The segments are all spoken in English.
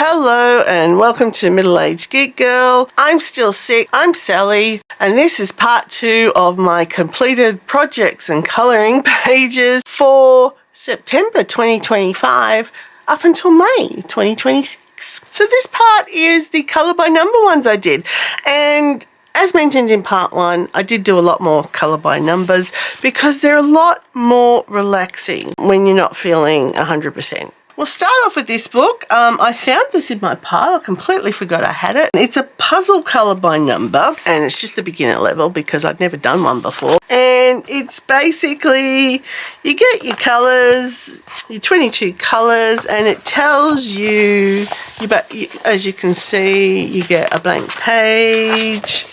Hello and welcome to Middle-Aged Geek Girl. I'm still sick, I'm Sally, and this is part 2 of my completed projects and colouring pages for September 2025 up until May 2026. So this part is the colour by number ones I did, and as mentioned in part 1, I did do a lot more colour by numbers because they're a lot more relaxing when you're not feeling 100%. We'll start off with this book. I found this in my pile. I completely forgot I had it. It's a puzzle colour by number, and it's just the beginner level because I'd never done one before. And it's basically, you get your colours, your 22 colours, and it tells you, as you can see, you get a blank page,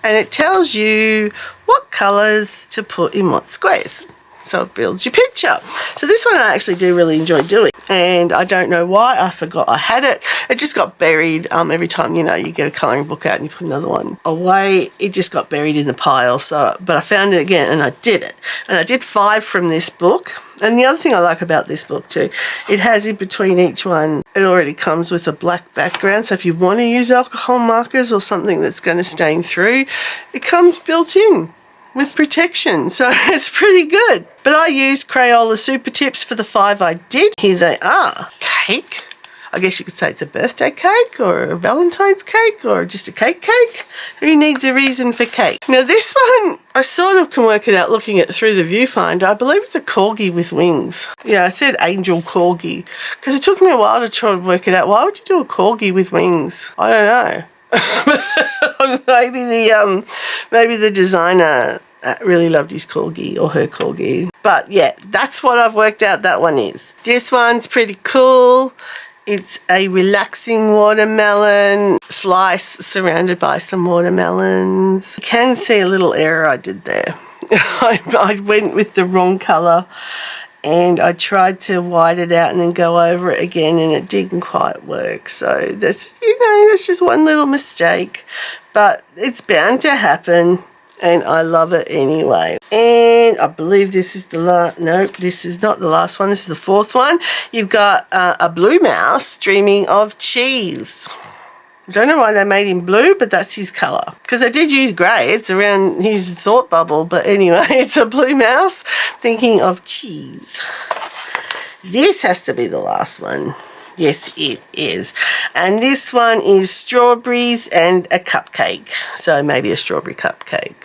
and it tells you what colours to put in what squares. So it builds your picture. So this one I actually do really enjoy doing, and I don't know why I forgot I had it. It just got buried. Every time you get a colouring book out and you put another one away, it just got buried in the pile. But I found it again and I did it, and I did 5 from this book. And the other thing I like about this book too, it has in between each one, it already comes with a black background. So if you want to use alcohol markers or something that's going to stain through, it comes built in with protection, so it's pretty good. But I used Crayola Super Tips for the 5 I did. Here they are. Cake. I guess you could say it's a birthday cake or a Valentine's cake or just a cake. Who needs a reason for cake? Now this one, I sort of can work it out looking at through the viewfinder. I believe it's a corgi with wings. Yeah, I said angel corgi because it took me a while to try to work it out. Why would you do a corgi with wings? I don't know. Maybe the designer really loved his corgi or her corgi. But yeah, that's what I've worked out that one is. This one's pretty cool. It's a relaxing watermelon slice surrounded by some watermelons. You can see a little error I did there. I went with the wrong colour, and I tried to white it out and then go over it again, and it didn't quite work. So that's just one little mistake, but it's bound to happen, and I love it anyway. And I believe this is the last. Nope, this is not the last one. This is the 4th one. You've got a blue mouse dreaming of cheese. I don't know why they made him blue, but that's his colour. Because I did use grey. It's around his thought bubble. But anyway, it's a blue mouse thinking of cheese. This has to be the last one. Yes, it is. And this one is strawberries and a cupcake. So maybe a strawberry cupcake.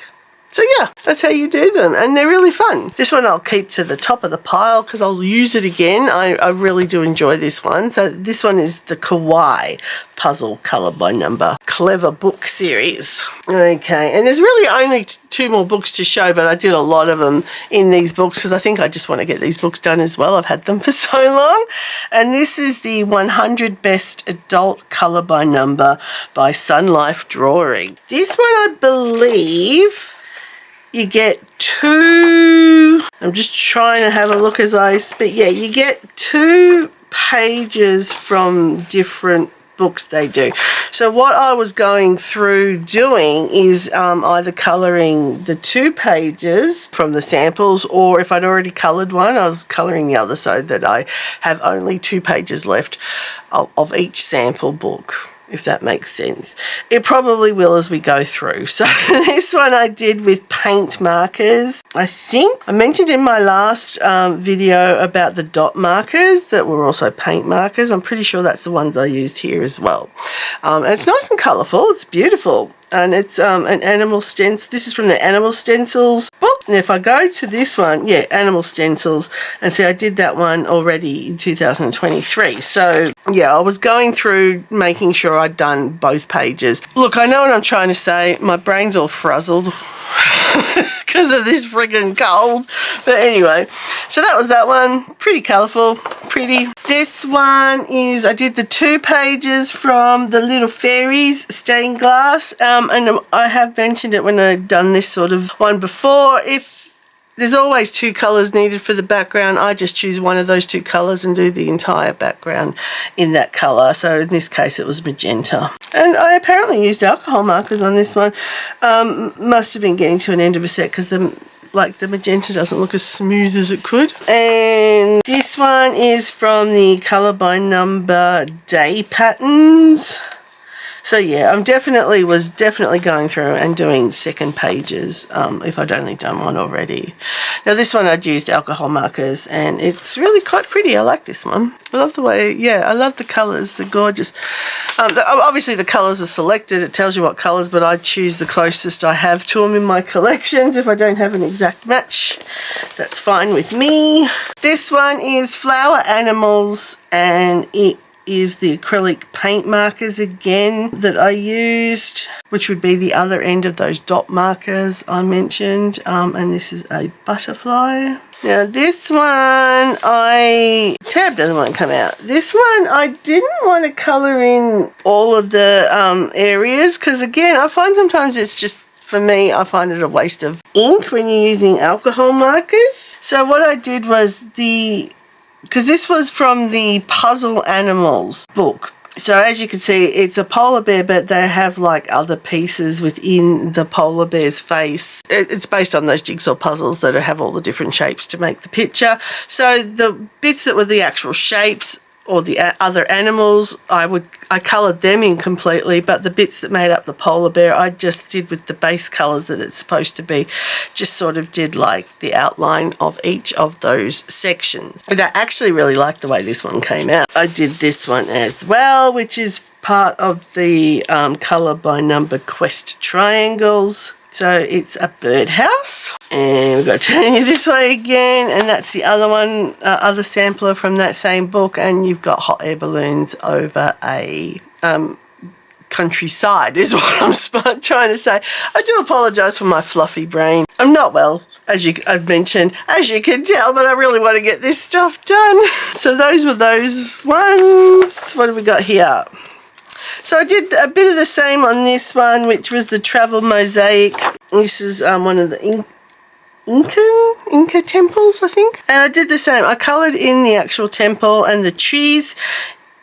So yeah, that's how you do them, and they're really fun. This one I'll keep to the top of the pile because I'll use it again. I really do enjoy this one. So this one is the Kawaii Puzzle Colour by Number Clever Book Series. Okay, and there's really only 2 more books to show, but I did a lot of them in these books because I think I just want to get these books done as well. I've had them for so long. And this is the 100 Best Adult Colour by Number by Sun Life Drawing. This one I believe you get 2, I'm just trying to have a look as I speak. Yeah, you get 2 pages from different books they do. So what I was going through doing is either colouring the 2 pages from the samples, or if I'd already coloured one, I was colouring the other so that I have only 2 pages left of each sample book, if that makes sense. It probably will as we go through. So this one I did with paint markers. I think I mentioned in my last video about the dot markers that were also paint markers. I'm pretty sure that's the ones I used here as well. And it's nice and colourful. It's beautiful. And it's an animal stencil. This is from the Animal Stencils book. And if I go to this one, yeah, Animal Stencils, and see I did that one already in 2023. So yeah, I was going through making sure I'd done both pages. Look, I know what I'm trying to say. My brain's all frazzled because of this friggin' cold. But anyway, so that was that one. Pretty colourful, pretty. This one is, I did the 2 pages from the Little Fairies stained glass. And I have mentioned it when I've done this sort of one before. If there's always 2 colours needed for the background, I just choose one of those 2 colours and do the entire background in that colour. So in this case it was magenta. And I apparently used alcohol markers on this one. Must have been getting to an end of a set because the like the magenta doesn't look as smooth as it could. And this one is from the Colour by Number Day Patterns. So yeah, was definitely going through and doing second pages if I'd only done one already. Now this one I'd used alcohol markers and it's really quite pretty. I like this one. I love the way, yeah, I love the colours. They're gorgeous. Obviously the colours are selected. It tells you what colours, but I choose the closest I have to them in my collections. If I don't have an exact match, that's fine with me. This one is Flower Animals and it is the acrylic paint markers again that I used, which would be the other end of those dot markers I mentioned, and this is a butterfly. Now this one, tab doesn't want to come out. This one I didn't want to colour in all of the areas because again I find sometimes it's just, for me, I find it a waste of ink when you're using alcohol markers. So what I did was because this was from the Puzzle Animals book. So as you can see, it's a polar bear, but they have like other pieces within the polar bear's face. It's based on those jigsaw puzzles that have all the different shapes to make the picture. So the bits that were the actual shapes or the other animals, I coloured them in completely, but the bits that made up the polar bear, I just did with the base colours that it's supposed to be, just sort of did like the outline of each of those sections. And I actually really like the way this one came out. I did this one as well, which is part of the Colour by Number Quest Triangles. So it's a birdhouse, and we've got to turn you this way again, and that's the other one, other sampler from that same book, and you've got hot air balloons over a countryside is what I'm trying to say. I do apologise for my fluffy brain. I'm not well, as I've mentioned, as you can tell, but I really want to get this stuff done. So those were those ones. What have we got here? So I did a bit of the same on this one, which was the Travel Mosaic. This is one of the Inca temples, I think. And I did the same. I coloured in the actual temple and the trees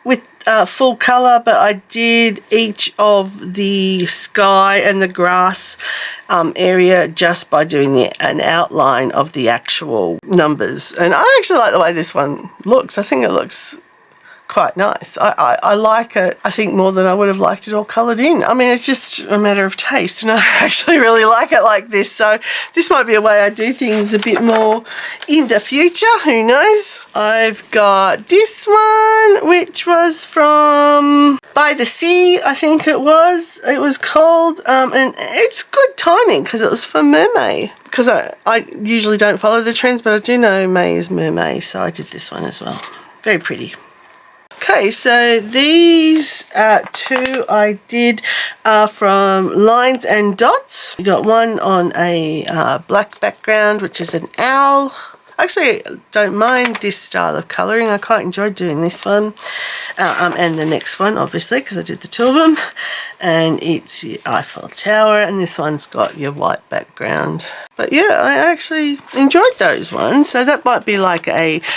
with full colour, but I did each of the sky and the grass area just by doing an outline of the actual numbers. And I actually like the way this one looks. I think it looks quite nice. I like it, I think, more than I would have liked it all coloured in. I mean, it's just a matter of taste, and I actually really like it like this. So this might be a way I do things a bit more in the future. Who knows? I've got this one, which was from By the Sea, I think it was. It was called, and it's good timing because it was for mermaid. Because I usually don't follow the trends, but I do know May is mermaid, so I did this one as well. Very pretty. Okay, so these two I did from Lines and Dots. We got one on a black background, which is an owl. Actually, I don't mind this style of colouring. I quite enjoyed doing this one. And the next one, obviously, because I did the two of them. And it's the Eiffel Tower, and this one's got your white background. But yeah, I actually enjoyed those ones. So that might be like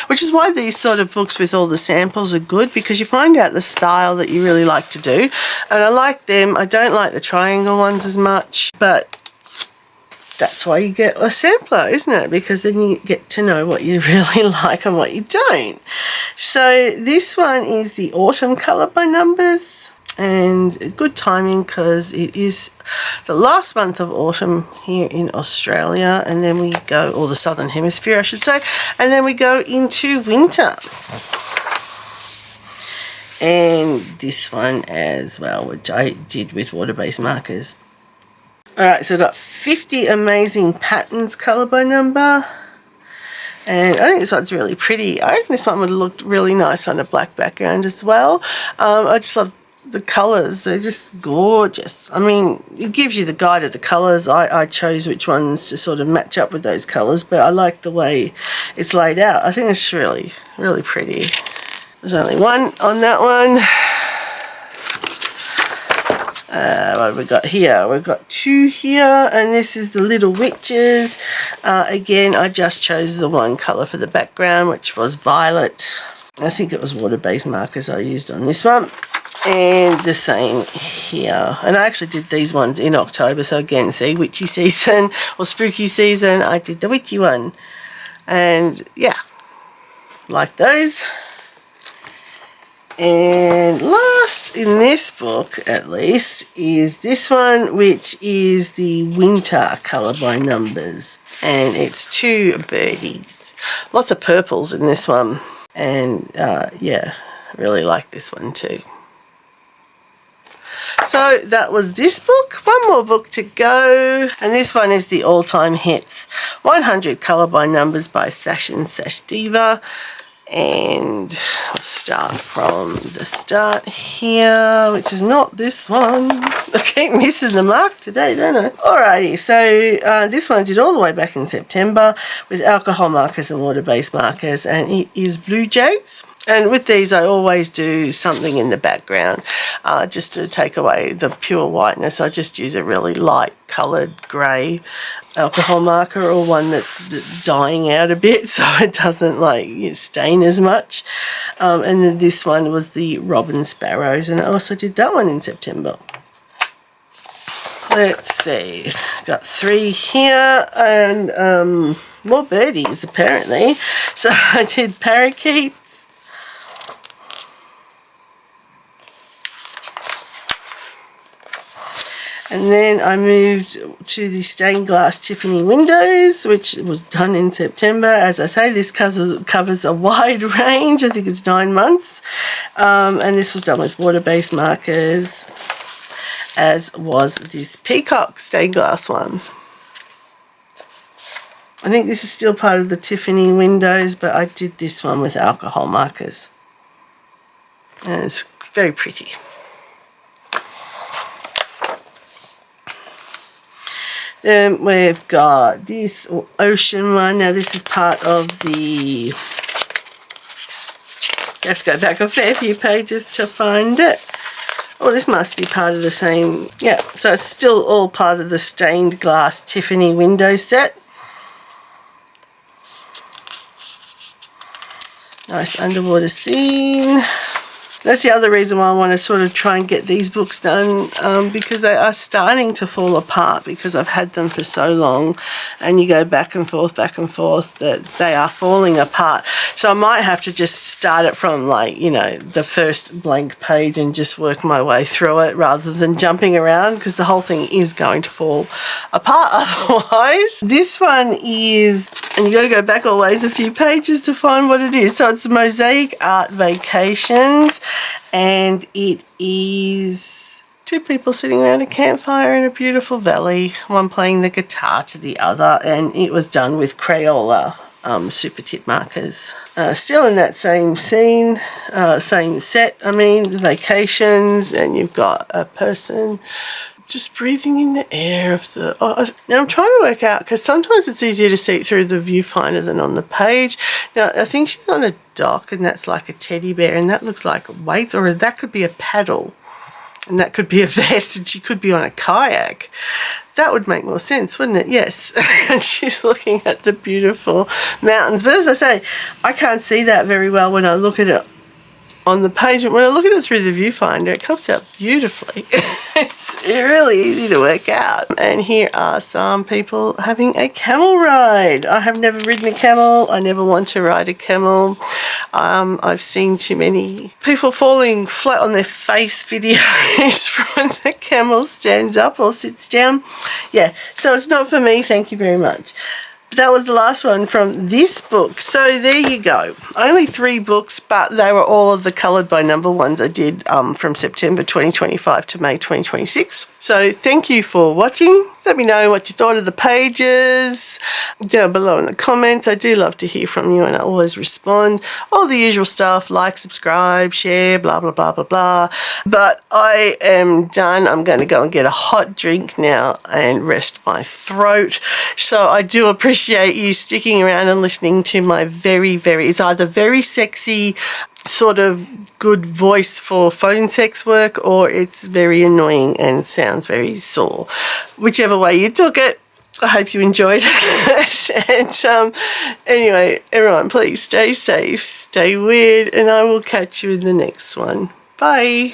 which is why these sort of books with all the samples are good, because you find out the style that you really like to do. And I like them. I don't like the triangle ones as much, but that's why you get a sampler, isn't it? Because then you get to know what you really like and what you don't. So this one is the Autumn Colour by Numbers, and good timing because it is the last month of autumn here in Australia, and then we go, or the Southern Hemisphere I should say, and then we go into winter. And this one as well, which I did with water-based markers. Alright, so I've got 50 Amazing Patterns Colour by Number. And I think this one's really pretty. I reckon this one would have looked really nice on a black background as well. I just love the colours. They're just gorgeous. I mean, it gives you the guide of the colours. I chose which ones to sort of match up with those colours, but I like the way it's laid out. I think it's really, really pretty. There's only one on that one. What have we got here? We've got two here, and this is the Little Witches. Again, I just chose the one colour for the background, which was violet. I think it was water-based markers I used on this one. And the same here. And I actually did these ones in October. So again, see, witchy season or spooky season, I did the witchy one. And yeah, like those. And last in this book, at least, is this one, which is the Winter Colour by Numbers. And it's 2 birdies. Lots of purples in this one. And yeah, really like this one too. So that was this book. One more book to go. And this one is the all-time hits. 100 Colour by Numbers by Sash and Sash Diva. And we'll start from the start here, which is not this one. I keep missing the mark today, don't I? Alrighty, so this one I did all the way back in September with alcohol markers and water-based markers, and it is Blue Jays. And with these, I always do something in the background just to take away the pure whiteness. I just use a really light coloured grey alcohol marker, or one that's dying out a bit so it doesn't like stain as much. And then this one was the Robin Sparrows, and I also did that one in September. Let's see, got 3 here, and more birdies apparently. So I did parakeets. And then I moved to the stained glass Tiffany windows, which was done in September. As I say, this covers a wide range. I think it's 9 months. And this was done with water-based markers, as was this peacock stained glass one. I think this is still part of the Tiffany windows, but I did this one with alcohol markers. And it's very pretty. Then we've got this ocean one. Now this is part of the, you have to go back a fair few pages to find it. Oh, this must be part of the same, yeah, so it's still all part of the stained glass Tiffany window set. Nice underwater scene. That's the other reason why I want to sort of try and get these books done, because they are starting to fall apart because I've had them for so long, and you go back and forth, that they are falling apart. So I might have to just start it from, like, you know, the first blank page and just work my way through it rather than jumping around, because the whole thing is going to fall apart otherwise. This one is, and you got to go back always a few pages to find what it is. So it's Mosaic Art Vacations. And it is 2 people sitting around a campfire in a beautiful valley, one playing the guitar to the other, and it was done with Crayola super tip markers. Still in that same scene, same set, I mean, vacations, and you've got a person just breathing in the air of the... now I'm trying to work out, because sometimes it's easier to see it through the viewfinder than on the page. Now, I think she's on a dock, and that's like a teddy bear, and that looks like weights, or that could be a paddle, and that could be a vest, and she could be on a kayak. That would make more sense, wouldn't it? Yes. And she's looking at the beautiful mountains. But as I say, I can't see that very well when I look at it on the page. When I look at it through the viewfinder, it comes out beautifully. It's really easy to work out. And here are some people having a camel ride. I have never ridden a camel. I never want to ride a camel. I've seen too many people falling flat on their face videos when the camel stands up or sits down. Yeah, so it's not for me. Thank you very much. That was the last one from this book. So there you go. Only 3 books, but they were all of the coloured by number ones I did from September 2025 to May 2026. So thank you for watching. Let me know what you thought of the pages down below in the comments. I do love to hear from you, and I always respond. All the usual stuff, like, subscribe, share, blah, blah, blah, blah, blah. But I am done. I'm going to go and get a hot drink now and rest my throat. So I do appreciate you sticking around and listening to my it's either very sexy, sort of good voice for phone sex work, or it's very annoying and sounds very sore. Whichever way you took it, I hope you enjoyed it. And anyway, everyone, please stay safe, stay weird, and I will catch you in the next one. Bye. Bye.